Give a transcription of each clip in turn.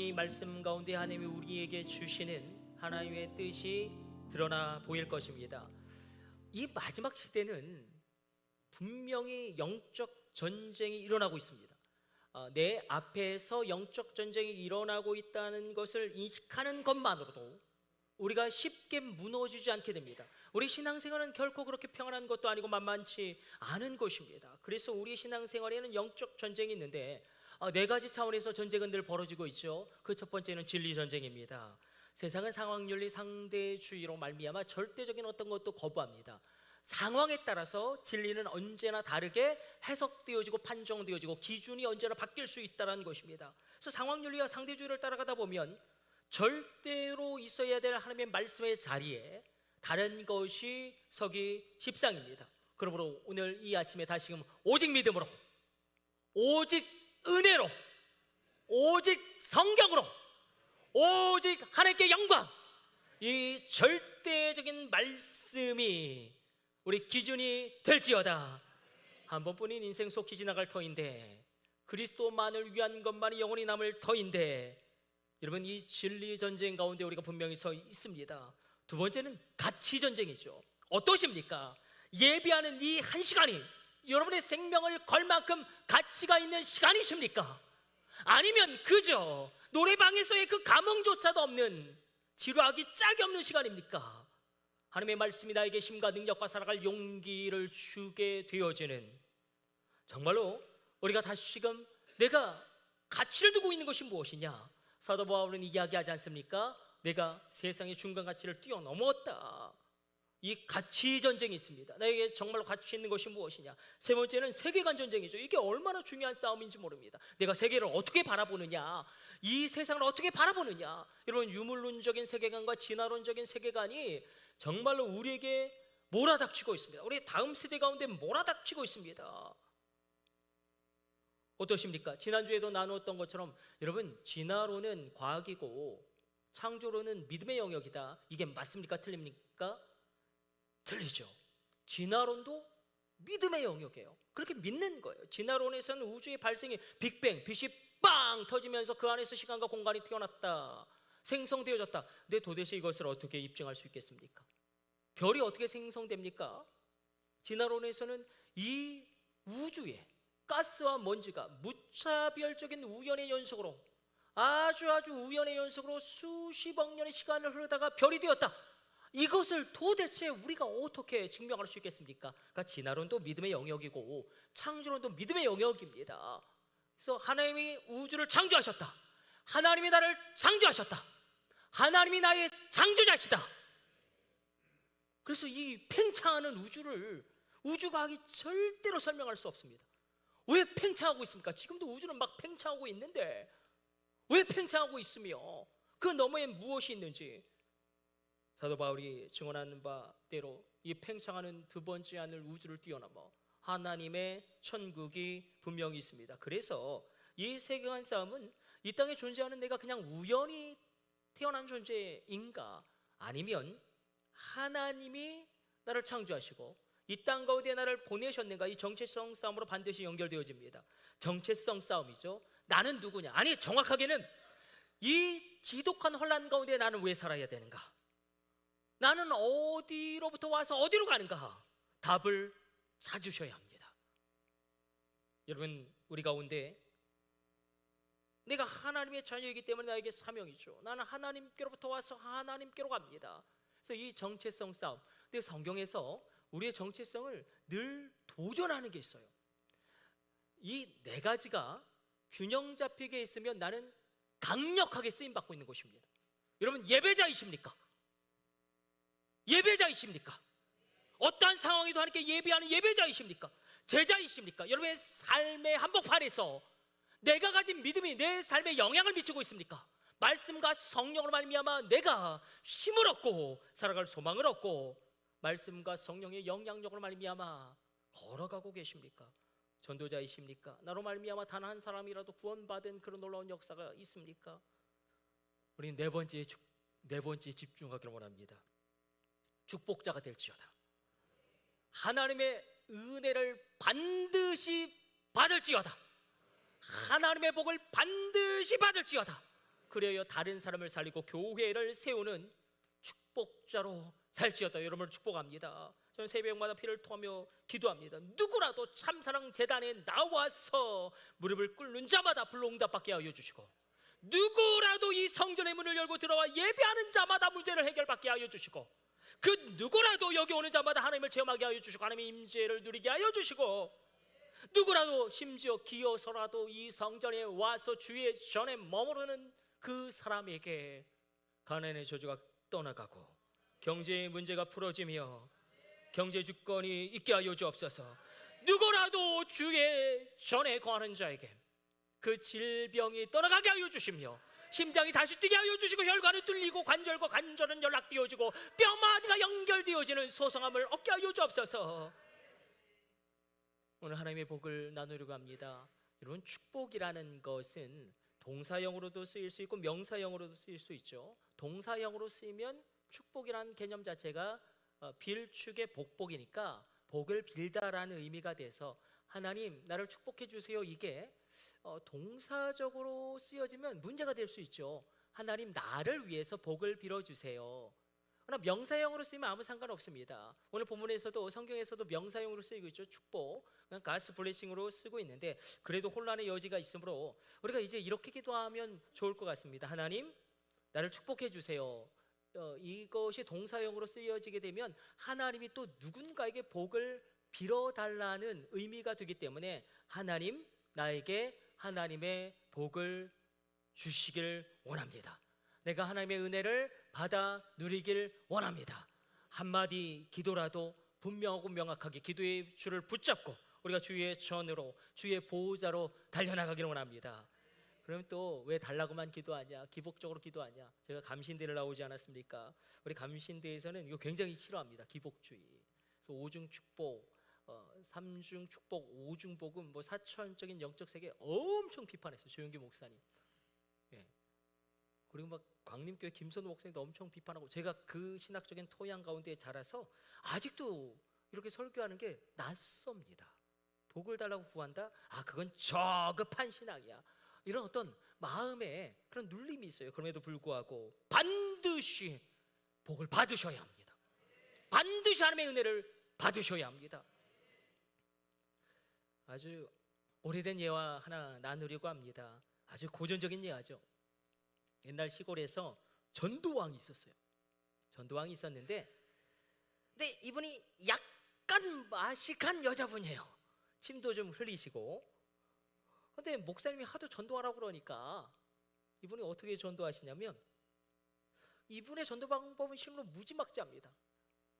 분명히 말씀 가운데 하나님이 우리에게 주시는 하나님의 뜻이 드러나 보일 것입니다. 이 마지막 시대는 분명히 영적 전쟁이 일어나고 있습니다. 내 앞에서 영적 전쟁이 일어나고 있다는 것을 인식하는 것만으로도 우리가 쉽게 무너지지 않게 됩니다. 우리 신앙생활은 결코 그렇게 평안한 것도 아니고 만만치 않은 것입니다. 그래서 우리 신앙생활에는 영적 전쟁이 있는데 네 가지 차원에서 전쟁은 늘 벌어지고 있죠. 그 첫 번째는 진리 전쟁입니다. 세상은 상황윤리 상대주의로 말미암아 절대적인 어떤 것도 거부합니다. 상황에 따라서 진리는 언제나 다르게 해석되어지고 판정되어지고 기준이 언제나 바뀔 수 있다는 것입니다. 그래서 상황윤리와 상대주의를 따라가다 보면 절대로 있어야 될 하나님의 말씀의 자리에 다른 것이 서기 십상입니다. 그러므로 오늘 이 아침에 다시금 오직 믿음으로, 오직 은혜로, 오직 성경으로, 오직 하나님께 영광, 이 절대적인 말씀이 우리 기준이 될지어다. 한 번뿐인 인생 속히 지나갈 터인데, 그리스도만을 위한 것만이 영원히 남을 터인데, 여러분, 이 진리 전쟁 가운데 우리가 분명히 서 있습니다. 두 번째는 가치 전쟁이죠. 어떠십니까? 예배하는 이 한 시간이 여러분의 생명을 걸 만큼 가치가 있는 시간이십니까? 아니면 그저 노래방에서의 그 감흥조차도 없는 지루하기 짝이 없는 시간입니까? 하나님의 말씀이 나에게 힘과 능력과 살아갈 용기를 주게 되어지는, 정말로 우리가 다시금 내가 가치를 두고 있는 것이 무엇이냐? 사도 바울은 이야기하지 않습니까? 내가 세상의 중간 가치를 뛰어넘었다. 이 가치 전쟁이 있습니다. 나에게 정말로 가치 있는 것이 무엇이냐? 세 번째는 세계관 전쟁이죠. 이게 얼마나 중요한 싸움인지 모릅니다. 내가 세계를 어떻게 바라보느냐, 이 세상을 어떻게 바라보느냐. 여러분, 유물론적인 세계관과 진화론적인 세계관이 정말로 우리에게 몰아닥치고 있습니다. 우리 다음 세대 가운데 몰아닥치고 있습니다. 어떠십니까? 지난주에도 나누었던 것처럼 여러분, 진화론은 과학이고 창조론은 믿음의 영역이다. 이게 맞습니까? 틀립니까? 틀리죠. 진화론도 믿음의 영역이에요. 그렇게 믿는 거예요. 진화론에서는 우주의 발생이 빅뱅, 빛이 빵 터지면서 그 안에서 시간과 공간이 태어났다, 생성되어졌다. 근데 도대체 이것을 어떻게 입증할 수 있겠습니까? 별이 어떻게 생성됩니까? 진화론에서는 이 우주에 가스와 먼지가 무차별적인 우연의 연속으로, 아주 우연의 연속으로 수십억 년의 시간을 흐르다가 별이 되었다. 이것을 도대체 우리가 어떻게 증명할 수 있겠습니까? 그러니까 진화론도 믿음의 영역이고 창조론도 믿음의 영역입니다. 그래서 하나님이 우주를 창조하셨다, 하나님이 나를 창조하셨다, 하나님이 나의 창조자시다. 그래서 이 팽창하는 우주를 우주과학이 절대로 설명할 수 없습니다. 왜 팽창하고 있습니까? 지금도 우주는 막 팽창하고 있는데 왜 팽창하고 있으며 그 너머에 무엇이 있는지, 사도 바울이 증언하는 바대로 이 팽창하는 두 번째 하늘 우주를 뛰어넘어 하나님의 천국이 분명히 있습니다. 그래서 이 세계관 싸움은 이 땅에 존재하는 내가 그냥 우연히 태어난 존재인가, 아니면 하나님이 나를 창조하시고 이 땅 가운데 나를 보내셨는가, 이 정체성 싸움으로 반드시 연결되어집니다. 정체성 싸움이죠. 나는 누구냐? 아니, 정확하게는 이 지독한 혼란 가운데 나는 왜 살아야 되는가? 나는 어디로부터 와서 어디로 가는가? 답을 찾으셔야 합니다. 여러분, 우리 가운데 내가 하나님의 자녀이기 때문에 나에게 사명이죠. 나는 하나님께로부터 와서 하나님께로 갑니다. 그래서 이 정체성 싸움, 근데 성경에서 우리의 정체성을 늘 도전하는 게 있어요. 이 네 가지가 균형 잡히게 있으면 나는 강력하게 쓰임받고 있는 것입니다. 여러분, 예배자이십니까? 예배자이십니까? 어떠한 상황에도 하나님께 예배하는 예배자이십니까? 제자이십니까? 여러분의 삶의 한복판에서 내가 가진 믿음이 내 삶에 영향을 미치고 있습니까? 말씀과 성령으로 말미암아 내가 힘을 얻고 살아갈 소망을 얻고 말씀과 성령의 영향력으로 말미암아 걸어가고 계십니까? 전도자이십니까? 나로 말미암아 단 한 사람이라도 구원받은 그런 놀라운 역사가 있습니까? 우리는 네 번째 집중하기를 원합니다. 축복자가 될지어다. 하나님의 은혜를 반드시 받을지어다. 하나님의 복을 반드시 받을지어다. 그래야 다른 사람을 살리고 교회를 세우는 축복자로 살지어다. 여러분을 축복합니다. 저는 새벽마다 피를 토하며 기도합니다. 누구라도 참사랑 재단에 나와서 무릎을 꿇는 자마다 불로응답받게 하여 주시고, 누구라도 이 성전의 문을 열고 들어와 예배하는 자마다 문제를 해결받게 하여 주시고, 그 누구라도 여기 오는 자마다 하나님을 체험하게 하여 주시고, 하나님의 임재를 누리게 하여 주시고, 누구라도 심지어 기어서라도 이 성전에 와서 주의 전에 머무르는 그 사람에게 가난의 저주가 떠나가고 경제의 문제가 풀어지며 경제 주권이 있게 하여 주옵소서. 누구라도 주의 전에 거하는 자에게 그 질병이 떠나가게 하여 주시며 심장이 다시 뛰게 하여 주시고, 혈관이 뚫리고 관절과 관절은 연락되어지고 뼈마디가 연결되어지는 소성함을 얻게 하여 주옵소서. 오늘 하나님의 복을 나누려고 합니다. 여러분, 축복이라는 것은 동사형으로도 쓰일 수 있고 명사형으로도 쓰일 수 있죠. 동사형으로 쓰이면 축복이라는 개념 자체가 빌축의 복복이니까 복을 빌다라는 의미가 돼서 하나님 나를 축복해 주세요, 이게 동사적으로 쓰여지면 문제가 될 수 있죠. 하나님 나를 위해서 복을 빌어주세요. 그러나 명사형으로 쓰이면 아무 상관없습니다. 오늘 본문에서도 성경에서도 명사형으로 쓰이고 있죠. 축복, God's blessing으로 쓰고 있는데 그래도 혼란의 여지가 있으므로 우리가 이제 이렇게 기도하면 좋을 것 같습니다. 하나님 나를 축복해 주세요. 이것이 동사형으로 쓰여지게 되면 하나님이 또 누군가에게 복을 빌어달라는 의미가 되기 때문에 하나님 나에게 하나님의 복을 주시길 원합니다. 내가 하나님의 은혜를 받아 누리길 원합니다. 한마디 기도라도 분명하고 명확하게 기도의 줄을 붙잡고 우리가 주의 전으로 주의 보호자로 달려나가기를 원합니다. 그러면 또 왜 달라고만 기도하냐, 기복적으로 기도하냐? 제가 감신대를 나오지 않았습니까? 우리 감신대에서는 이거 굉장히 싫어합니다. 기복주의. 그래서 오중 축복, 삼중 축복, 오중 복음, 뭐 사천적인 영적 세계 엄청 비판했어요. 조용기 목사님. 예. 그리고 막 광림교회 김선우 목사님도 엄청 비판하고, 제가 그 신학적인 토양 가운데 자라서 아직도 이렇게 설교하는 게 낯섭니다. 복을 달라고 구한다? 아, 그건 저급한 신앙이야. 이런 어떤 마음에 그런 눌림이 있어요. 그럼에도 불구하고 반드시 복을 받으셔야 합니다. 반드시 하나님의 은혜를 받으셔야 합니다. 아주 오래된 예화 하나 나누려고 합니다. 아주 고전적인 예화죠. 옛날 시골에서 전도왕이 있었어요. 전도왕이 있었는데, 근데 이분이 약간 맛이 간 여자분이에요. 침도 좀 흘리시고. 근데 목사님이 하도 전도하라고 그러니까 이분이 어떻게 전도하시냐면, 이분의 전도 방법은 실로 무지막지합니다.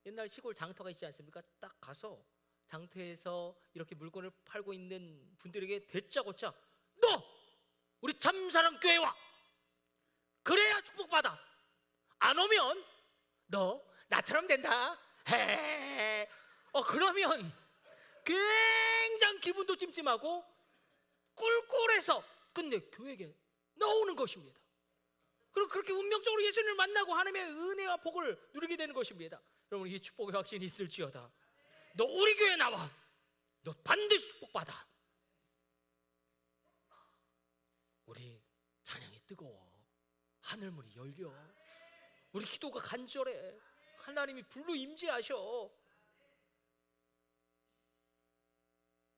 옛날 시골 장터가 있지 않습니까? 딱 가서 장터에서 이렇게 물건을 팔고 있는 분들에게 대짜고짜, 너 우리 참사랑교회 와! 그래야 축복받아! 안 오면 너 나처럼 된다! 해! 그러면 굉장히 기분도 찜찜하고 꿀꿀해서 끝내 교회에 나오는 것입니다. 그리고 그렇게 운명적으로 예수님을 만나고 하나님의 은혜와 복을 누리게 되는 것입니다. 여러분, 이 축복의 확신이 있을지어다. 너 우리 교회 나와. 너 반드시 축복받아. 우리 찬양이 뜨거워. 하늘문이 열려. 우리 기도가 간절해. 하나님이 불로 임재하셔.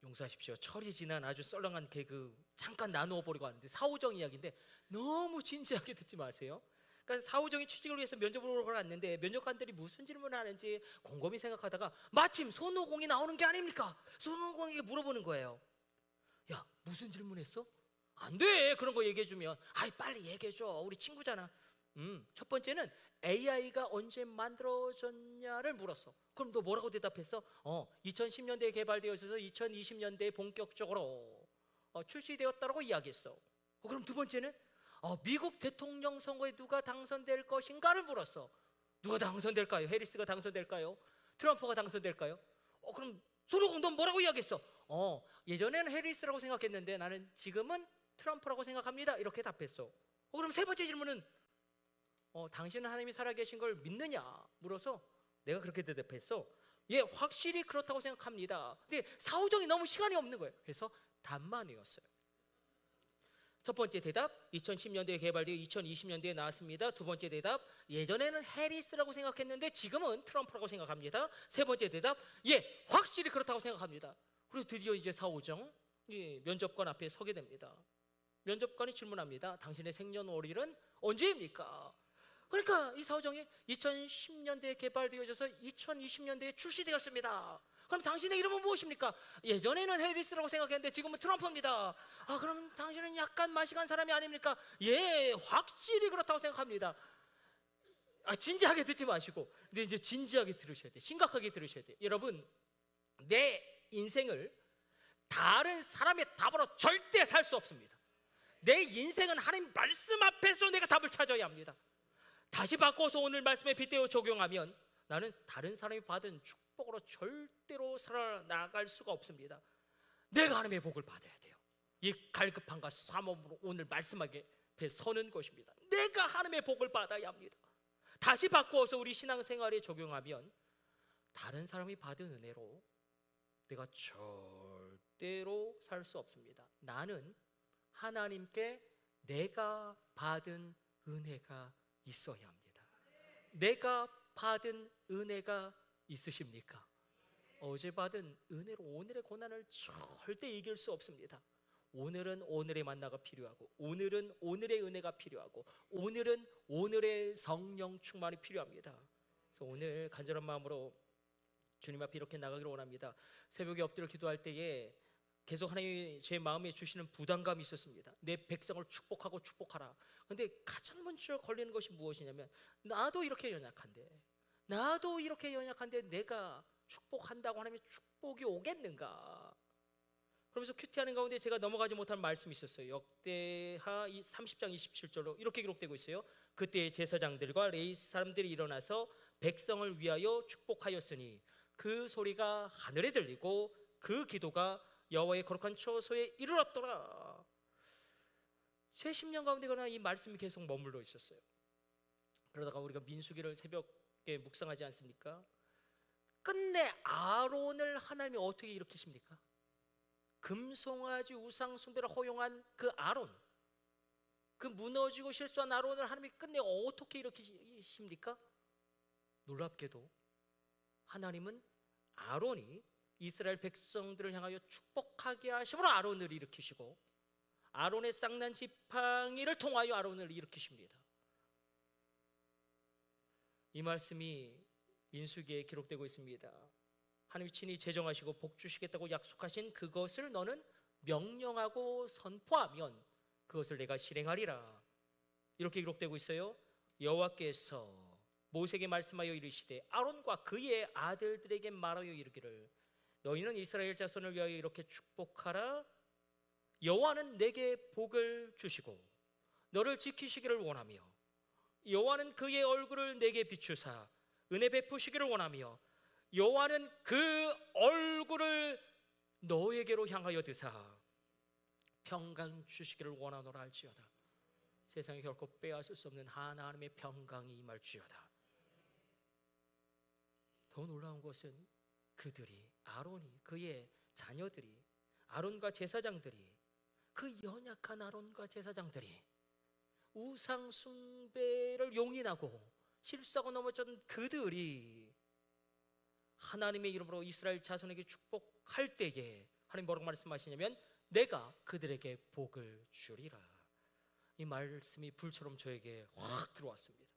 용서하십시오. 철이 지난 아주 썰렁한 개그 잠깐 나누어 보려고 하는데, 사오정 이야기인데 너무 진지하게 듣지 마세요. 그러니까 사오정이 취직을 위해서 면접을 보러 갔는데 면접관들이 무슨 질문을 하는지 곰곰이 생각하다가 마침 손오공이 나오는 게 아닙니까? 손오공에게 물어보는 거예요. 야, 무슨 질문했어? 안 돼, 그런 거 얘기해주면. 아이, 빨리 얘기해줘, 우리 친구잖아. 첫 번째는 AI가 언제 만들어졌냐를 물었어. 그럼 너 뭐라고 대답했어? 2010년대에 개발되어 있어서 2020년대에 본격적으로 출시되었다고 이야기했어. 그럼 두 번째는 미국 대통령 선거에 누가 당선될 것인가를 물었어. 누가 당선될까요? 해리스가 당선될까요? 트럼프가 당선될까요? 그럼 손오공 넌 뭐라고 이야기했어? 예전에는 해리스라고 생각했는데 나는 지금은 트럼프라고 생각합니다. 이렇게 답했어. 그럼 세 번째 질문은 당신은 하나님이 살아계신 걸 믿느냐 물어서 내가 그렇게 대답했어. 예, 확실히 그렇다고 생각합니다. 근데 사오정이 너무 시간이 없는 거예요. 그래서 답만 외웠어요. 첫 번째 대답, 2010년대에 개발되어 2020년대에 나왔습니다. 두 번째 대답, 예전에는 해리스라고 생각했는데 지금은 트럼프라고 생각합니다. 세 번째 대답, 예, 확실히 그렇다고 생각합니다. 그리고 드디어 이제 4, 5정 면접관 앞에 서게 됩니다. 면접관이 질문합니다. 당신의 생년월일은 언제입니까? 그러니까 이 4, 5정이 2010년대에 개발되어져서 2020년대에 출시되었습니다. 그럼 당신의 이름은 무엇입니까? 예전에는 해리스라고 생각했는데 지금은 트럼프입니다. 아, 그럼 당신은 약간 마시간 사람이 아닙니까? 예, 확실히 그렇다고 생각합니다. 아, 진지하게 듣지 마시고, 근데 이제 진지하게 들으셔야 돼. 심각하게 들으셔야 돼. 여러분, 내 인생을 다른 사람의 답으로 절대 살 수 없습니다. 내 인생은 하나님 말씀 앞에서 내가 답을 찾아야 합니다. 다시 바꿔서 오늘 말씀에 빗대어 적용하면 나는 다른 사람이 받은 축복으로 절대로 살아나갈 수가 없습니다. 내가 하나님의 복을 받아야 돼요. 이 갈급함과 사모함으로 오늘 말씀 앞에 서는 것입니다. 내가 하나님의 복을 받아야 합니다. 다시 바꾸어서 우리 신앙생활에 적용하면 다른 사람이 받은 은혜로 내가 절대로 살 수 없습니다. 나는 하나님께 내가 받은 은혜가 있어야 합니다. 내가 받은 은혜가 있으십니까? 어제 받은 은혜로 오늘의 고난을 절대 이길 수 없습니다. 오늘은 오늘의 만나가 필요하고, 오늘은 오늘의 은혜가 필요하고, 오늘은 오늘의 성령 충만이 필요합니다. 그래서 오늘 간절한 마음으로 주님 앞에 이렇게 나가기를 원합니다. 새벽에 엎드려 기도할 때에 계속 하나님이 제 마음에 주시는 부담감이 있었습니다. 내 백성을 축복하고 축복하라. 그런데 가장 먼저 걸리는 것이 무엇이냐면, 나도 이렇게 연약한데 내가 축복한다고 하나님의 축복이 오겠는가? 그러면서 큐티하는 가운데 제가 넘어가지 못한 말씀이 있었어요. 역대하 30장 27절로 이렇게 기록되고 있어요. 그때 제사장들과 레위 사람들이 일어나서 백성을 위하여 축복하였으니 그 소리가 하늘에 들리고 그 기도가 여호와의 거룩한 처소에 이르렀더라. 새 10년 가운데거나 이 말씀이 계속 머물러 있었어요. 그러다가 우리가 민수기를 새벽에 묵상하지 않습니까? 끝내 아론을 하나님이 어떻게 일으키십니까? 금송아지 우상 숭배를 허용한 그 아론, 그 무너지고 실수한 아론을 하나님이 끝내 어떻게 일으키십니까? 놀랍게도 하나님은 아론이 이스라엘 백성들을 향하여 축복하게 하심으로 아론을 일으키시고, 아론의 쌍난 지팡이를 통하여 아론을 일으키십니다. 이 말씀이 민수기에 기록되고 있습니다. 하나님이 친히 제정하시고 복 주시겠다고 약속하신 그것을 너는 명령하고 선포하면 그것을 내가 실행하리라. 이렇게 기록되고 있어요. 여호와께서 모세에게 말씀하여 이르시되 아론과 그의 아들들에게 말하여 이르기를 너희는 이스라엘 자손을 위하여 이렇게 축복하라. 여호와는 내게 복을 주시고 너를 지키시기를 원하며 여호와는 그의 얼굴을 내게 비추사 은혜 베푸시기를 원하며 여호와는 그 얼굴을 너에게로 향하여 드사 평강 주시기를 원하노라 할지어다. 세상에 결코 빼앗을 수 없는 하나님의 평강이 임할지어다. 더 놀라운 것은 그들이, 아론이, 그의 자녀들이, 아론과 제사장들이, 그 연약한 아론과 제사장들이 우상 숭배를 용인하고 실수하고 넘어졌던 그들이 하나님의 이름으로 이스라엘 자손에게 축복할 때에 하나님 뭐라고 말씀하시냐면 내가 그들에게 복을 주리라. 이 말씀이 불처럼 저에게 확 들어왔습니다.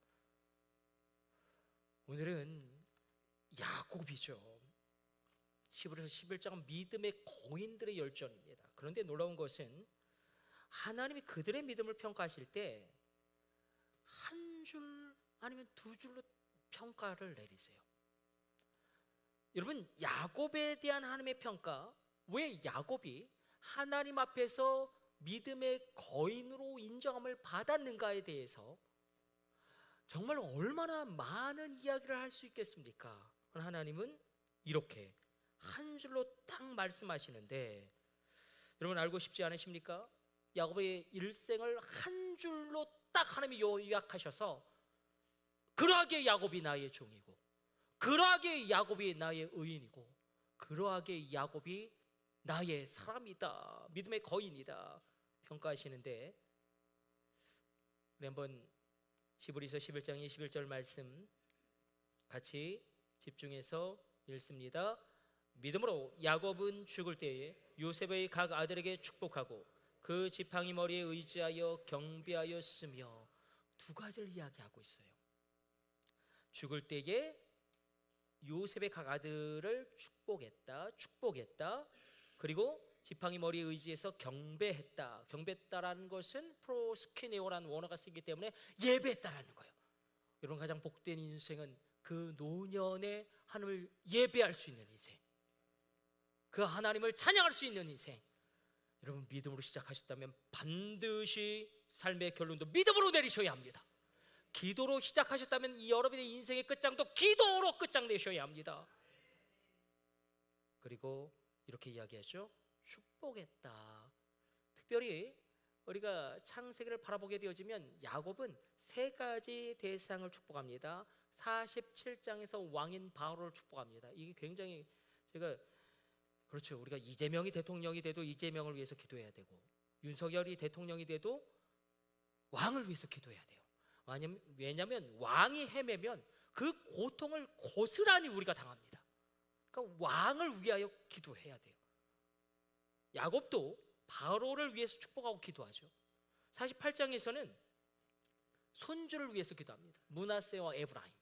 오늘은 야곱이죠. 10에서 11장은 믿음의 거인들의 열전입니다. 그런데 놀라운 것은 하나님이 그들의 믿음을 평가하실 때 한 줄 아니면 두 줄로 평가를 내리세요. 여러분, 야곱에 대한 하나님의 평가, 왜 야곱이 하나님 앞에서 믿음의 거인으로 인정함을 받았는가에 대해서 정말 얼마나 많은 이야기를 할 수 있겠습니까? 하나님은 이렇게 한 줄로 딱 말씀하시는데, 여러분 알고 싶지 않으십니까? 야곱의 일생을 한 줄로 딱 하나님이 요약하셔서 그러하게 야곱이 나의 종이고 그러하게 야곱이 나의 의인이고 그러하게 야곱이 나의 사람이다, 믿음의 거인이다 평가하시는데, 우리 한번 히브리서 11장 21절 말씀 같이 집중해서 읽습니다. 믿음으로 야곱은 죽을 때에 요셉의 각 아들에게 축복하고 그 지팡이 머리에 의지하여 경배하였으며, 두 가지를 이야기하고 있어요. 죽을 때에 요셉의 각 아들을 축복했다. 그리고 지팡이 머리에 의지해서 경배했다. 경배했다라는 것은 프로스키네오라는 원어가 쓰기 때문에 예배했다라는 거예요. 여러분, 가장 복된 인생은 그 노년에 하나님을 예배할 수 있는 인생, 그 하나님을 찬양할 수 있는 인생. 여러분, 믿음으로 시작하셨다면 반드시 삶의 결론도 믿음으로 내리셔야 합니다. 기도로 시작하셨다면 여러분의 인생의 끝장도 기도로 끝장내셔야 합니다. 그리고 이렇게 이야기하죠. 축복했다. 특별히 우리가 창세기를 바라보게 되어지면 야곱은 세 가지 대상을 축복합니다. 47장에서 왕인 바로를 축복합니다. 이게 굉장히, 그렇죠, 우리가 이재명이 대통령이 돼도 이재명을 위해서 기도해야 되고, 윤석열이 대통령이 돼도 왕을 위해서 기도해야 돼요. 왜냐하면 왕이 헤매면 그 고통을 고스란히 우리가 당합니다. 그러니까 왕을 위하여 기도해야 돼요. 야곱도 바로를 위해서 축복하고 기도하죠. 48장에서는 손주를 위해서 기도합니다. 므낫세와 에브라임.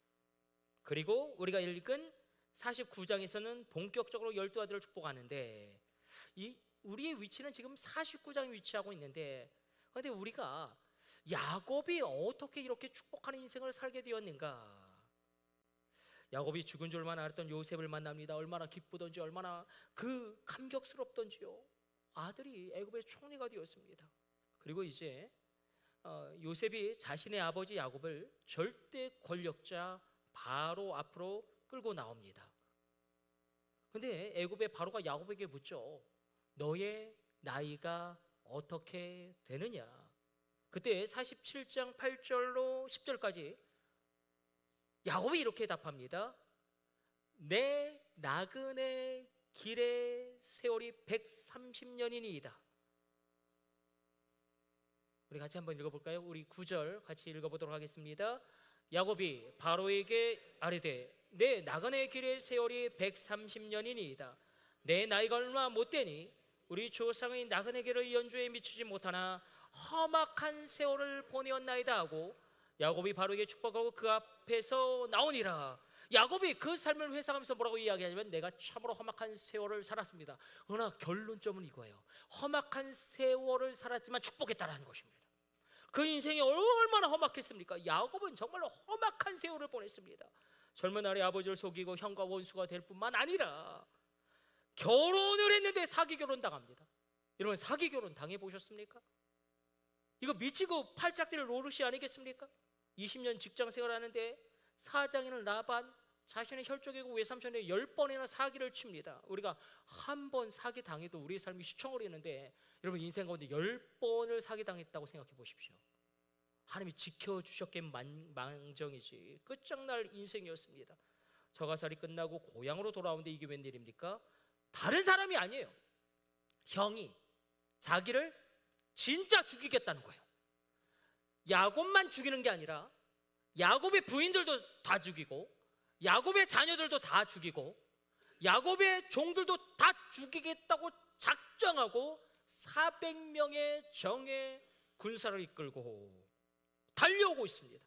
그리고 우리가 읽은 49장에서는 본격적으로 12아들을 축복하는데, 우리의 위치는 지금 49장에 위치하고 있는데, 그런데 우리가 야곱이 어떻게 이렇게 축복하는 인생을 살게 되었는가? 야곱이 죽은 줄만 알았던 요셉을 만납니다. 얼마나 기쁘던지, 얼마나 그 감격스럽던지요. 아들이 애굽의 총리가 되었습니다. 그리고 이제 요셉이 자신의 아버지 야곱을 절대 권력자 바로 앞으로 끌고 나옵니다. 근데 애굽의 바로가 야곱에게 묻죠. 너의 나이가 어떻게 되느냐? 그때 47장 8절로 10절까지 야곱이 이렇게 답합니다. 내 나그네 길의 세월이 130년이니이다. 우리 같이 한번 읽어볼까요? 우리 9절 같이 읽어보도록 하겠습니다. 야곱이 바로에게 아뢰되 내 나그네 길의 세월이 130년이니이다. 내 나이가 얼마 못되니 우리 조상의 나그네 길의 연주에 미치지 못하나 험악한 세월을 보내었나이다 하고 야곱이 바로에게 축복하고 그 앞에서 나오니라. 야곱이 그 삶을 회상하면서 뭐라고 이야기하냐면 내가 참으로 험악한 세월을 살았습니다. 그러나 결론점은 이거예요. 험악한 세월을 살았지만 축복했다라는 것입니다. 그 인생이 얼마나 험악했습니까? 야곱은 정말로 험악한 세월을 보냈습니다. 젊은 날에 아버지를 속이고 형과 원수가 될 뿐만 아니라 결혼을 했는데 사기 결혼 당합니다. 여러분, 사기 결혼 당해보셨습니까? 이거 미치고 팔짝뛸 노릇이 아니겠습니까? 20년 직장 생활하는데 사장인 라반 자신의 혈족이고 외삼촌에 10번이나 사기를 칩니다. 우리가 한 번 사기 당해도 우리의 삶이 시청을 했는데 여러분, 인생 가운데 10번을 사기 당했다고 생각해 보십시오. 하나님이 지켜주셨기에 망정이지 끝장날 인생이었습니다. 저가살이 끝나고 고향으로 돌아오는데 이게 웬일입니까? 다른 사람이 아니에요. 형이 자기를 진짜 죽이겠다는 거예요. 야곱만 죽이는 게 아니라 야곱의 부인들도 다 죽이고 야곱의 자녀들도 다 죽이고 야곱의 종들도 다 죽이겠다고 작정하고 400명의 정예 군사를 이끌고 달려오고 있습니다.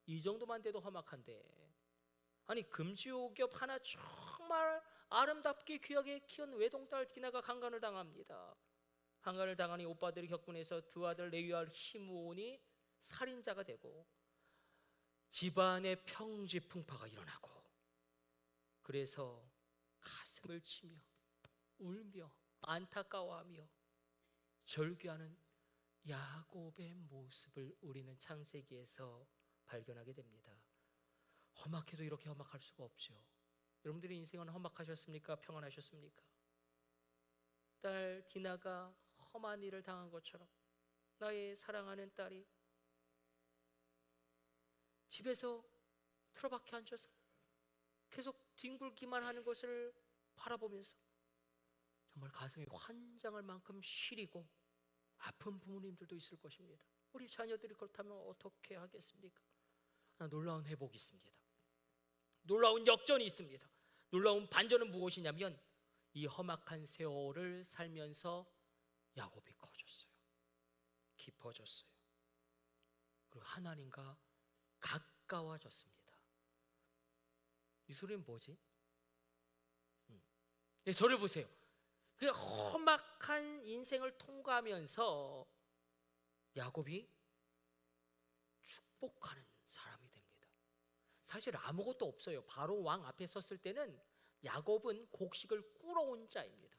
이 정도만 돼도 험악한데, 아니 금지옥엽 하나 정말 아름답게 귀하게 키운 외동딸 디나가 강간을 당합니다. 강간을 당하니 오빠들이 격분해서 두 아들 레위와 시므온이 살인자가 되고 집안에 평지풍파가 일어나고, 그래서 가슴을 치며 울며 안타까워하며 절규하는 야곱의 모습을 우리는 창세기에서 발견하게 됩니다. 험악해도 이렇게 험악할 수가 없죠. 여러분들의 인생은 험악하셨습니까? 평안하셨습니까? 딸 디나가 험한 일을 당한 것처럼 나의 사랑하는 딸이 집에서 틀어박혀 앉아서 계속 뒹굴기만 하는 것을 바라보면서 정말 가슴이 환장할 만큼 시리고 아픈 부모님들도 있을 것입니다. 우리 자녀들이 그렇다면 어떻게 하겠습니까? 놀라운 회복이 있습니다. 놀라운 역전이 있습니다. 놀라운 반전은 무엇이냐면 이 험악한 세월을 살면서 야곱이 커졌어요. 깊어졌어요. 그리고 하나님과 가까워졌습니다. 이 소리는 뭐지? 네, 저를 보세요. 그 험악한 인생을 통과하면서 야곱이 축복하는 사람이 됩니다. 사실 아무것도 없어요. 바로 왕 앞에 섰을 때는 야곱은 곡식을 꿇어온 자입니다.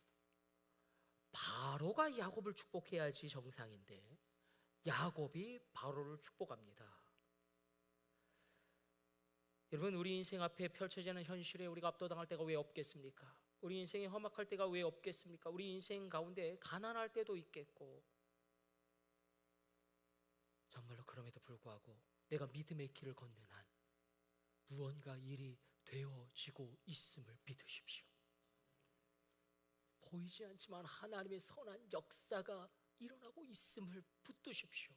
바로가 야곱을 축복해야지 정상인데 야곱이 바로를 축복합니다. 여러분, 우리 인생 앞에 펼쳐지는 현실에 우리가 압도당할 때가 왜 없겠습니까? 우리 인생이 험악할 때가 왜 없겠습니까? 우리 인생 가운데 가난할 때도 있겠고, 정말로 그럼에도 불구하고 내가 믿음의 길을 걷는 한 무언가 일이 되어지고 있음을 믿으십시오. 보이지 않지만 하나님의 선한 역사가 일어나고 있음을 붙드십시오.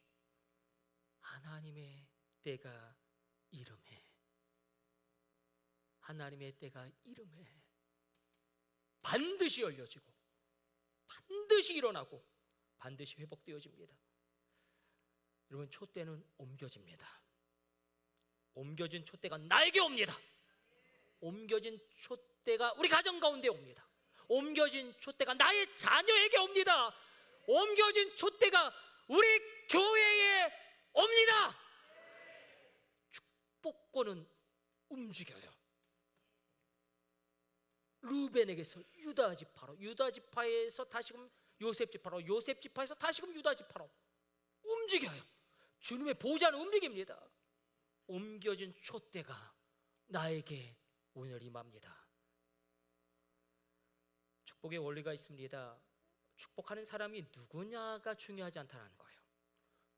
하나님의 때가 이름해, 하나님의 때가 이름해 반드시 열려지고 반드시 일어나고 반드시 회복되어집니다. 여러분, 촛대는 옮겨집니다. 옮겨진 촛대가 나에게 옵니다. 옮겨진 촛대가 우리 가정 가운데 옵니다. 옮겨진 촛대가 나의 자녀에게 옵니다. 옮겨진 촛대가 우리 교회에 옵니다. 축복권은 움직여요. 루벤에게서 유다 지파로, 유다 지파에서 다시금 요셉 지파로, 요셉 지파에서 다시금 유다 지파로 움직여요. 주님의 보좌는 움직입니다. 옮겨진 촛대가 나에게 오늘 임합니다. 축복의 원리가 있습니다. 축복하는 사람이 누구냐가 중요하지 않다는 거예요.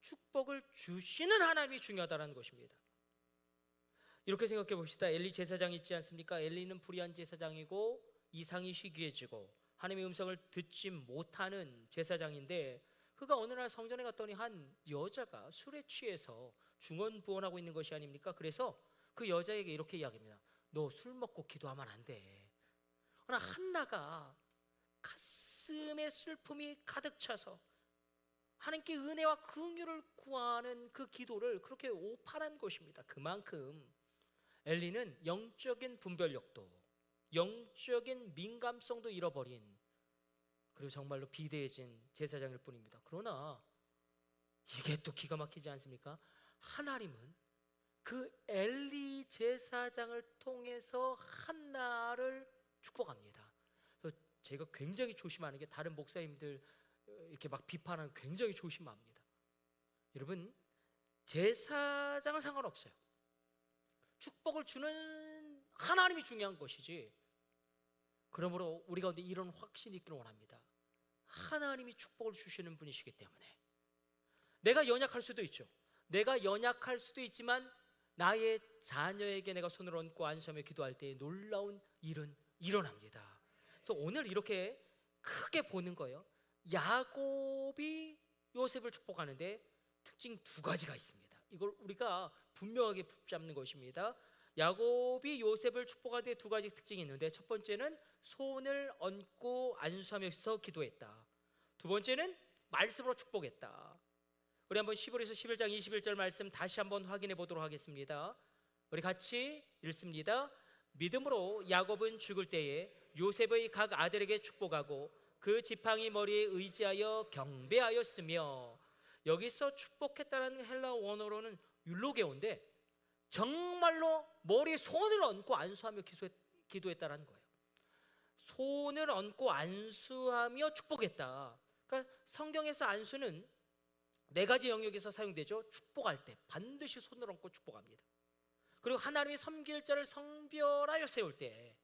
축복을 주시는 하나님이 중요하다는 것입니다. 이렇게 생각해 봅시다. 엘리 제사장 있지 않습니까? 엘리는 불의한 제사장이고 이상이 희귀해지고 하나님의 음성을 듣지 못하는 제사장인데, 그가 어느 날 성전에 갔더니 한 여자가 술에 취해서 중언부언하고 있는 것이 아닙니까? 그래서 그 여자에게 이렇게 이야기합니다. 너 술 먹고 기도하면 안 돼. 그러나 한나가 가슴에 슬픔이 가득 차서 하나님께 은혜와 긍휼을 구하는 그 기도를 그렇게 오판한 것입니다. 그만큼 엘리는 영적인 분별력도, 영적인 민감성도 잃어버린, 그리고 정말로 비대해진 제사장일 뿐입니다. 그러나 이게 또 기가 막히지 않습니까? 하나님은 그 엘리 제사장을 통해서 한나를 축복합니다. 그래서 제가 굉장히 조심하는 게, 다른 목사님들 이렇게 막 비판하는 굉장히 조심합니다. 여러분, 제사장은 상관없어요. 축복을 주는 하나님이 중요한 것이지. 그러므로 우리 가운데 이런 확신이 있기를 원합니다. 하나님이 축복을 주시는 분이시기 때문에 내가 연약할 수도 있죠. 내가 연약할 수도 있지만 나의 자녀에게 내가 손을 얹고 안수하며 기도할 때 놀라운 일은 일어납니다. 그래서 오늘 이렇게 크게 보는 거예요. 야곱이 요셉을 축복하는데 특징 두 가지가 있습니다. 이걸 우리가 분명하게 붙잡는 것입니다. 야곱이 요셉을 축복하는데 두 가지 특징이 있는데, 첫 번째는 손을 얹고 안수하면서 기도했다. 두 번째는 말씀으로 축복했다. 우리 한번 히브리서 11장 21절 말씀 다시 한번 확인해 보도록 하겠습니다. 우리 같이 읽습니다. 믿음으로 야곱은 죽을 때에 요셉의 각 아들에게 축복하고 그 지팡이 머리에 의지하여 경배하였으며, 여기서 축복했다는 헬라 원어로는 율로게오인데 정말로 머리에 손을 얹고 안수하며 기도했다는 거예요. 손을 얹고 안수하며 축복했다. 그러니까 성경에서 안수는 네 가지 영역에서 사용되죠. 축복할 때 반드시 손을 얹고 축복합니다. 그리고 하나님의 섬길 자를 성별하여 세울 때,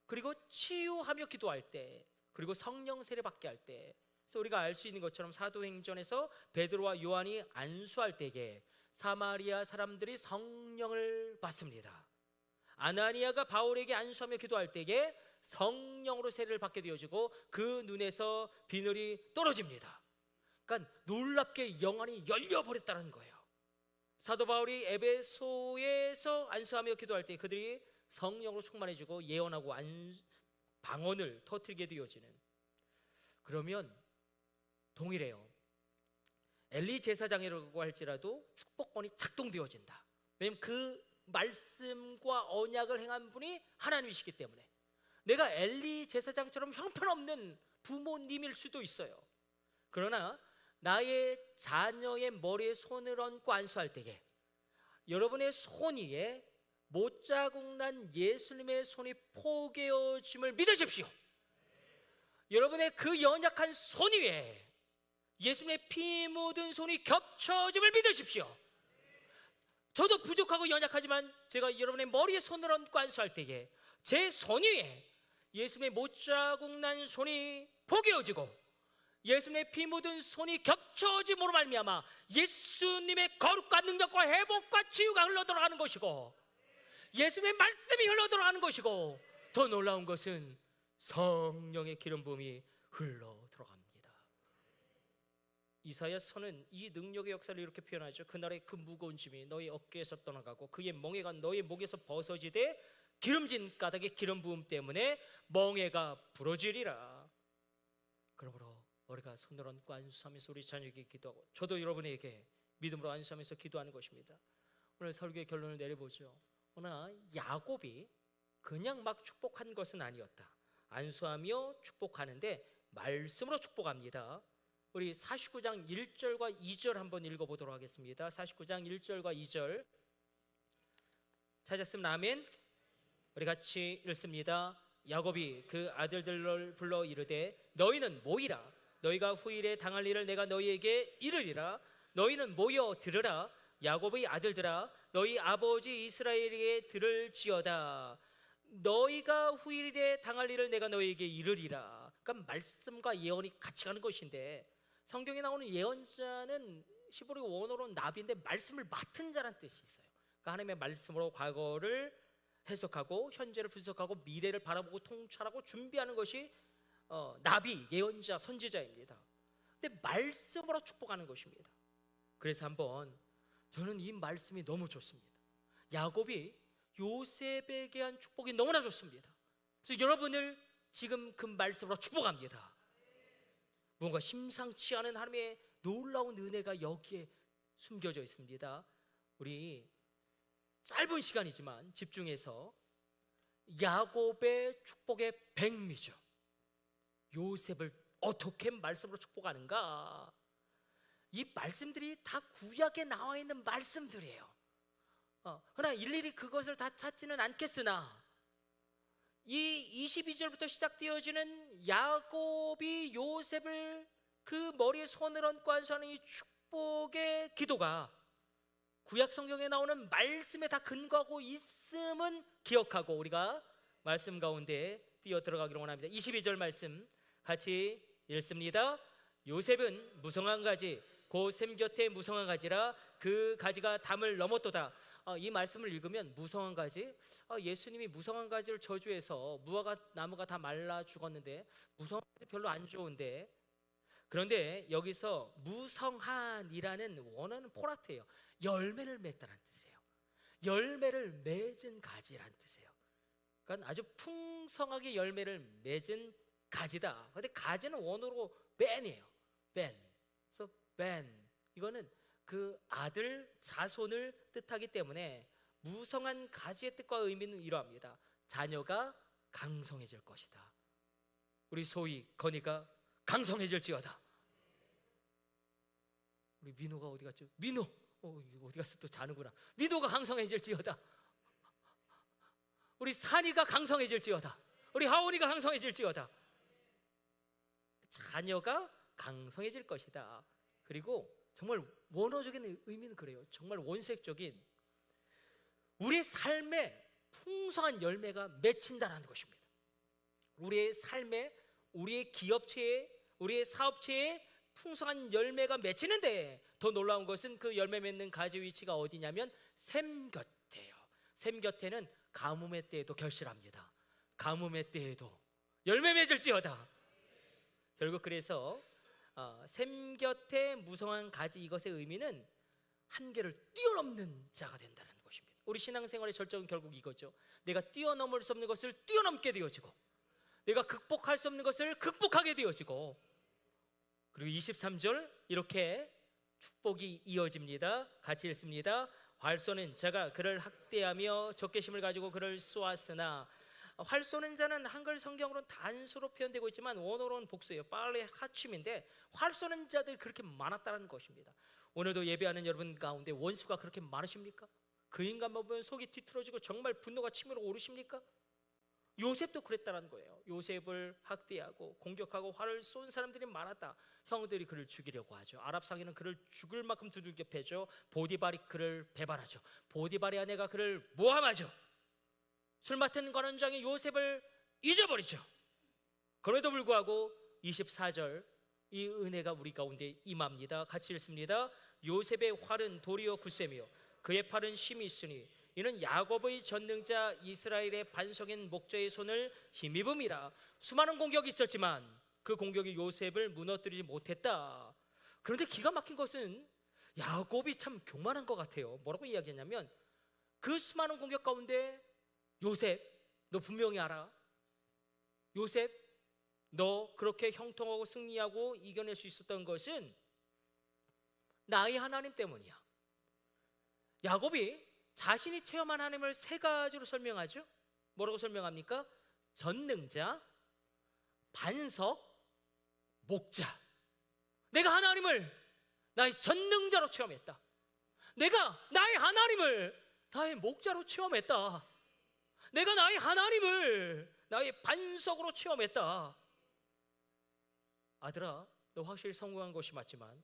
그리고 치유하며 기도할 때, 그리고 성령 세례받게 할 때. 그래서 우리가 알 수 있는 것처럼 사도행전에서 베드로와 요한이 안수할 때에 사마리아 사람들이 성령을 받습니다. 아나니아가 바울에게 안수하며 기도할 때에 성령으로 세례를 받게 되어지고 그 눈에서 비늘이 떨어집니다. 그러니까 놀랍게 영안이 열려버렸다는 거예요. 사도 바울이 에베소에서 안수하며 기도할 때 그들이 성령으로 충만해지고 예언하고 방언을 터뜨리게 되어지는, 그러면 동일해요. 엘리 제사장이라고 할지라도 축복권이 작동되어진다. 왜냐하면 그 말씀과 언약을 행한 분이 하나님이시기 때문에. 내가 엘리 제사장처럼 형편없는 부모님일 수도 있어요. 그러나 나의 자녀의 머리에 손을 얹고 안수할 때에 여러분의 손 위에 못자국 난 예수님의 손이 포개어짐을 믿으십시오. 여러분의 그 연약한 손 위에 예수님의 피 묻은 손이 겹쳐짐을 믿으십시오. 저도 부족하고 연약하지만 제가 여러분의 머리에 손을 얹고 안수할 때에 제 손 위에 예수님의 못자국 난 손이 포개어지고 예수님의 피 묻은 손이 겹쳐짐으로 말미암아 예수님의 거룩과 능력과 회복과 치유가 흘러들어가는 것이고 예수님의 말씀이 흘러들어가는 것이고, 더 놀라운 것은 성령의 기름 부음이 흘러들어갑니다. 이사야서는 이 능력의 역사를 이렇게 표현하죠. 그날의 그 무거운 짐이 너희 어깨에서 떠나가고 그의 멍에가 너희 목에서 벗어지되 기름진 가닥의 기름 부음 때문에 멍에가 부러지리라. 그러므로 우리가 손을 얹고 안수하면서 우리 자녀에게 기도하고, 저도 여러분에게 믿음으로 안수하면서 기도하는 것입니다. 오늘 설교의 결론을 내려보죠. 그러나 야곱이 그냥 막 축복한 것은 아니었다. 안수하며 축복하는데 말씀으로 축복합니다. 우리 49장 1절과 2절 한번 읽어보도록 하겠습니다. 49장 1절과 2절 찾았으면 아멘. 우리 같이 읽습니다. 야곱이 그 아들들을 불러 이르되 너희는 모이라. 너희가 후일에 당할 일을 내가 너희에게 이르리라. 너희는 모여 들으라. 야곱의 아들들아, 너희 아버지 이스라엘에게 들을지어다. 너희가 후일에 당할 일을 내가 너희에게 이르리라. 그러니까 말씀과 예언이 같이 가는 것인데, 성경에 나오는 예언자는 히브리 원어로 나비인데 말씀을 맡은 자란 뜻이 있어요. 그러니까 하나님의 말씀으로 과거를 해석하고 현재를 분석하고 미래를 바라보고 통찰하고 준비하는 것이 나비, 예언자, 선지자입니다. 근데 말씀으로 축복하는 것입니다. 그래서 한번 저는 이 말씀이 너무 좋습니다. 야곱이 요셉에게 한 축복이 너무나 좋습니다. 그래서 여러분을 지금 그 말씀으로 축복합니다. 뭔가 심상치 않은 하나님의 놀라운 은혜가 여기에 숨겨져 있습니다. 우리 짧은 시간이지만 집중해서 야곱의 축복의 백미죠. 요셉을 어떻게 말씀으로 축복하는가? 이 말씀들이 다 구약에 나와 있는 말씀들이에요. 그러나 일일이 그것을 다 찾지는 않겠으나 이 22절부터 시작되어지는 야곱이 요셉을 그 머리에 손을 얹고 안수하는 이 축복의 기도가 구약 성경에 나오는 말씀에 다 근거하고 있음은 기억하고 우리가 말씀 가운데 뛰어 들어가기를 원합니다. 22절 말씀 같이 읽습니다. 요셉은 무성한 가지 곧 샘 곁에 무성한 가지라 그 가지가 담을 넘었도다. 이 말씀을 읽으면 무성한 가지, 예수님이 무성한 가지를 저주해서 무화과 나무가 다 말라 죽었는데 무성한 가지 별로 안 좋은데, 그런데 여기서 무성한이라는 원어는 포라트예요. 열매를 맺다라는 뜻이에요. 열매를 맺은 가지라는 뜻이에요. 그러니까 아주 풍성하게 열매를 맺은 가지다. 근데 가지는 원어로 벤이에요. 벤. 그래서 벤, 이거는 그 아들 자손을 뜻하기 때문에 무성한 가지의 뜻과 의미는 이러합니다. 자녀가 강성해질 것이다. 우리 소희 건이가 강성해질지어다. 우리 민호가 어디 갔죠? 민호 어디 갔어? 또 자는구나. 민호가 강성해질지어다. 우리 산이가 강성해질지어다. 우리 하원이가 강성해질지어다. 자녀가 강성해질 것이다. 그리고 정말 원어적인 의미는 그래요. 정말 원색적인 우리의 삶에 풍성한 열매가 맺힌다는 것입니다. 우리의 삶에, 우리의 기업체에, 우리의 사업체에 풍성한 열매가 맺히는데 더 놀라운 것은 그 열매 맺는 가지 위치가 어디냐면 샘 곁에요. 샘 곁에는 가뭄의 때에도 결실합니다. 가뭄의 때에도 열매 맺을지어다. 결국 그래서 샘 곁에 무성한 가지, 이것의 의미는 한계를 뛰어넘는 자가 된다는 것입니다. 우리 신앙생활의 절정은 결국 이거죠. 내가 뛰어넘을 수 없는 것을 뛰어넘게 되어지고, 내가 극복할 수 없는 것을 극복하게 되어지고, 그리고 23절 이렇게 축복이 이어집니다. 같이 읽습니다. 활 쏘는 자가 그를 학대하며 적개심을 가지고 그를 쏘았으나, 활 쏘는 자는 한글 성경으로는 단수로 표현되고 있지만 원어로는 복수예요. 빨리 하춤인데, 활 쏘는 자들이 그렇게 많았다는 것입니다. 오늘도 예배하는 여러분 가운데 원수가 그렇게 많으십니까? 그 인간만 보면 속이 뒤틀어지고 정말 분노가 치밀어 오르십니까? 요셉도 그랬다는 거예요. 요셉을 학대하고 공격하고 활을 쏜 사람들이 많았다. 형들이 그를 죽이려고 하죠. 아랍 상인은 그를 죽을 만큼 두들겨 패죠. 보디발이 그를 배반하죠. 보디발의 아내가 그를 모함하죠. 술 맡은 관원장이 요셉을 잊어버리죠. 그럼에도 불구하고 24절 이 은혜가 우리 가운데 임합니다. 같이 읽습니다. 요셉의 활은 도리어 굳세며 그의 팔은 힘이 있으니 이는 야곱의 전능자 이스라엘의 반석인 목자의 손을 힘입음이라. 수많은 공격이 있었지만 그 공격이 요셉을 무너뜨리지 못했다. 그런데 기가 막힌 것은 야곱이 참 교만한 것 같아요. 뭐라고 이야기했냐면, 그 수많은 공격 가운데 요셉, 너 분명히 알아. 요셉, 너 그렇게 형통하고 승리하고 이겨낼 수 있었던 것은 나의 하나님 때문이야. 야곱이 자신이 체험한 하나님을 세 가지로 설명하죠. 뭐라고 설명합니까? 전능자, 반석, 목자. 내가 하나님을 나의 전능자로 체험했다. 내가 나의 하나님을 나의 목자로 체험했다. 내가 나의 하나님을 나의 반석으로 체험했다. 아들아, 너 확실히 성공한 것이 맞지만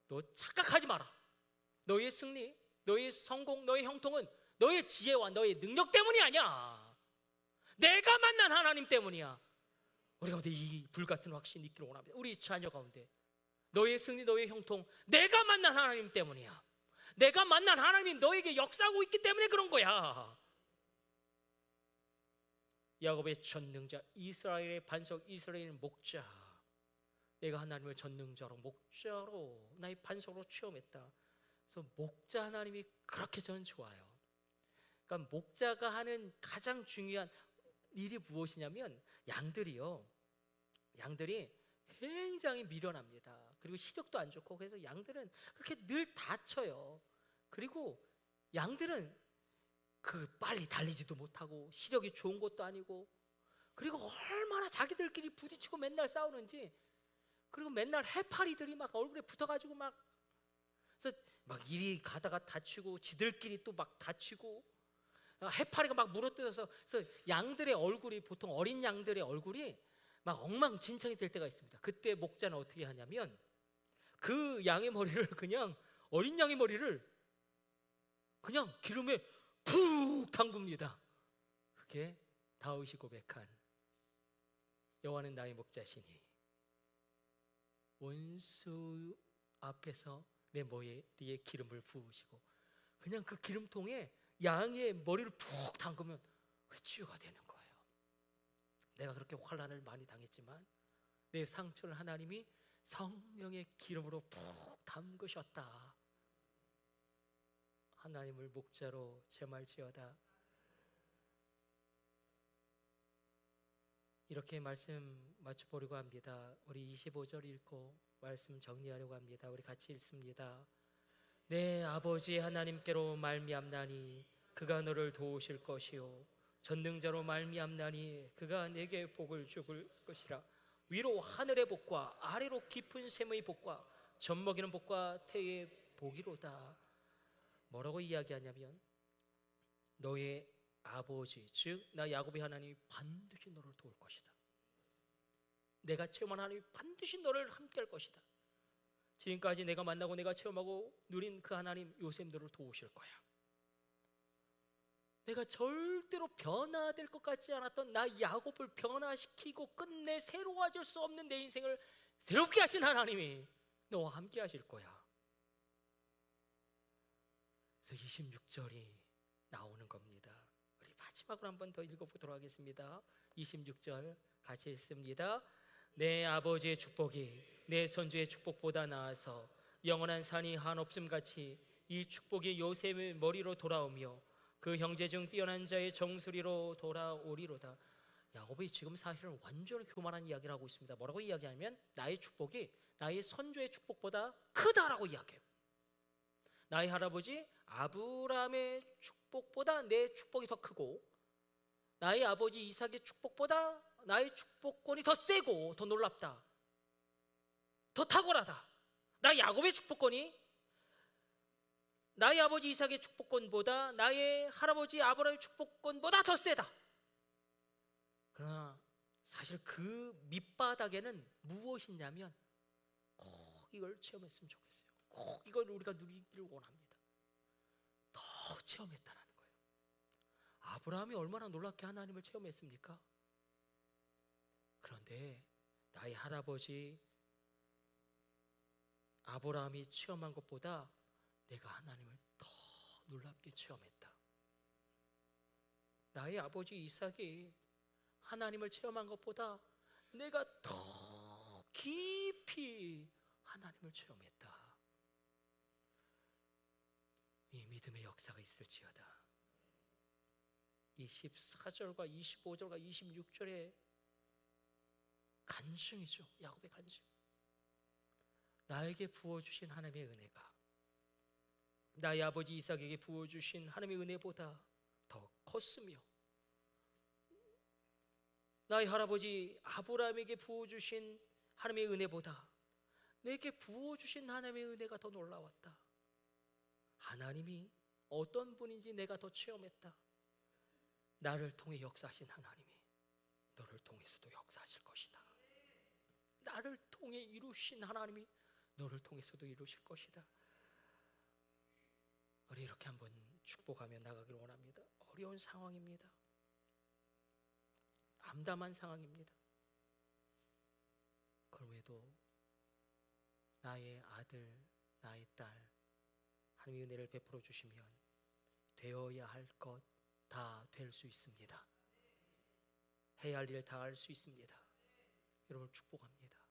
너 착각하지 마라. 너의 승리, 너의 성공, 너의 형통은 너의 지혜와 너의 능력 때문이 아니야. 내가 만난 하나님 때문이야. 우리 가운데 이 불같은 확신이 있기를 원합니다. 우리 자녀 가운데 너의 승리, 너의 형통, 내가 만난 하나님 때문이야. 내가 만난 하나님이 너에게 역사하고 있기 때문에 그런 거야. 야곱의 전능자, 이스라엘의 반석, 이스라엘의 목자. 내가 하나님을 전능자로, 목자로, 나의 반석으로 체험했다. 그래서 목자 하나님이 그렇게 저는 좋아요. 그러니까 목자가 하는 가장 중요한 일이 무엇이냐면, 양들이 굉장히 미련합니다. 그리고 시력도 안 좋고, 그래서 양들은 그렇게 늘 다쳐요. 그리고 양들은 빨리 달리지도 못하고 시력이 좋은 것도 아니고, 그리고 얼마나 자기들끼리 부딪히고 맨날 싸우는지, 그리고 맨날 해파리들이 막 얼굴에 붙어가지고 그래서 이리 가다가 다치고, 지들끼리 또 막 다치고, 해파리가 막 물어뜯어서, 그래서 양들의 얼굴이, 보통 어린 양들의 얼굴이 막 엉망진창이 될 때가 있습니다. 그때 목자는 어떻게 하냐면, 그 양의 머리를 어린 양의 머리를 그냥 기름에 푹 담굽니다. 그게 다윗이 고백한 여호와는 나의 목자시니 원수 앞에서 내 머리에 기름을 부으시고, 그냥 그 기름통에 양의 머리를 푹 담그면 그 치유가 되는 거예요. 내가 그렇게 환난을 많이 당했지만 내 상처를 하나님이 성령의 기름으로 푹 담그셨다. 하나님을 목자로 제말지어다. 이렇게 말씀 맞춰보려고 합니다. 우리 25절 읽고 말씀 정리하려고 합니다. 우리 같이 읽습니다. 내 아버지 하나님께로 말미암나니 그가 너를 도우실 것이요 전능자로 말미암나니 그가 내게 복을 주실 것이라. 위로 하늘의 복과 아래로 깊은 샘의 복과 젖먹이는 복과 태의 복이로다. 뭐라고 이야기하냐면, 너의 아버지, 즉 나 야곱의 하나님이 반드시 너를 도울 것이다. 내가 체험한 하나님이 반드시 너를 함께할 것이다. 지금까지 내가 만나고 내가 체험하고 누린 그 하나님, 요셉 너를 도우실 거야. 내가 절대로 변화될 것 같지 않았던 나 야곱을 변화시키고 끝내 새로워질 수 없는 내 인생을 새롭게 하신 하나님이 너와 함께 하실 거야. 그래서 26절이 나오는 겁니다. 우리 마지막으로 한 번 더 읽어보도록 하겠습니다. 26절 같이 읽습니다. 내 아버지의 축복이 내 선조의 축복보다 나아서 영원한 산이 한없음 같이 이 축복이 요셉의 머리로 돌아오며 그 형제 중 뛰어난 자의 정수리로 돌아오리로다. 야곱이 지금 사실은 완전히 교만한 이야기를 하고 있습니다. 뭐라고 이야기하면 나의 축복이 나의 선조의 축복보다 크다라고 이야기해요. 나의 할아버지 아브라함의 축복보다 내 축복이 더 크고, 나의 아버지 이삭의 축복보다 나의 축복권이 더 세고 더 놀랍다, 더 탁월하다. 나 야곱의 축복권이 나의 아버지 이삭의 축복권보다 나의 할아버지 아브라함의 축복권보다 더 세다. 그러나 사실 그 밑바닥에는 무엇이냐면 꼭 이걸 체험했으면 좋겠어요. 꼭 이걸 우리가 누리기를 원합니다. 더 체험했다라는 거예요. 아브라함이 얼마나 놀랍게 하나님을 체험했습니까? 그런데 나의 할아버지 아브라함이 체험한 것보다 내가 하나님을 더 놀랍게 체험했다. 나의 아버지 이삭이 하나님을 체험한 것보다 내가 더 깊이 하나님을 체험했다. 이 믿음의 역사가 있을지어다. 이 14절과 25절과 26절의 간증이죠. 야곱의 간증. 나에게 부어주신 하나님의 은혜가 나의 아버지 이삭에게 부어주신 하나님의 은혜보다 더 컸으며, 나의 할아버지 아브라함에게 부어주신 하나님의 은혜보다 내게 부어주신 하나님의 은혜가 더 놀라웠다. 하나님이 어떤 분인지 내가 더 체험했다. 나를 통해 역사하신 하나님이 너를 통해서도 역사하실 것이다. 나를 통해 이루신 하나님이 너를 통해서도 이루실 것이다. 우리 이렇게 한번 축복하며 나가기를 원합니다. 어려운 상황입니다. 암담한 상황입니다. 그럼에도 나의 아들, 나의 딸 하나님의 은혜를 베풀어 주시면 되어야 할 것 다 될 수 있습니다. 해야 할 일 다 할 수 있습니다. 여러분을 축복합니다.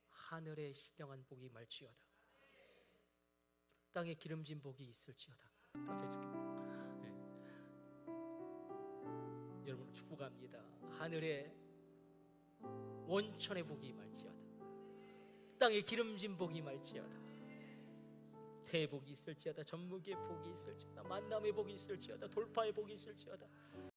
하늘의 신령한 복이 말지어다. 땅에 기름진 복이 있을지어다. 네. 여러분을 축복합니다. 하늘의 원천의 복이 말지어다. 땅에 기름진 복이 말지어다. 대복이 있을지어다. 전무기의 복이 있을지어다. 만남의 복이 있을지어다. 돌파의 복이 있을지어다.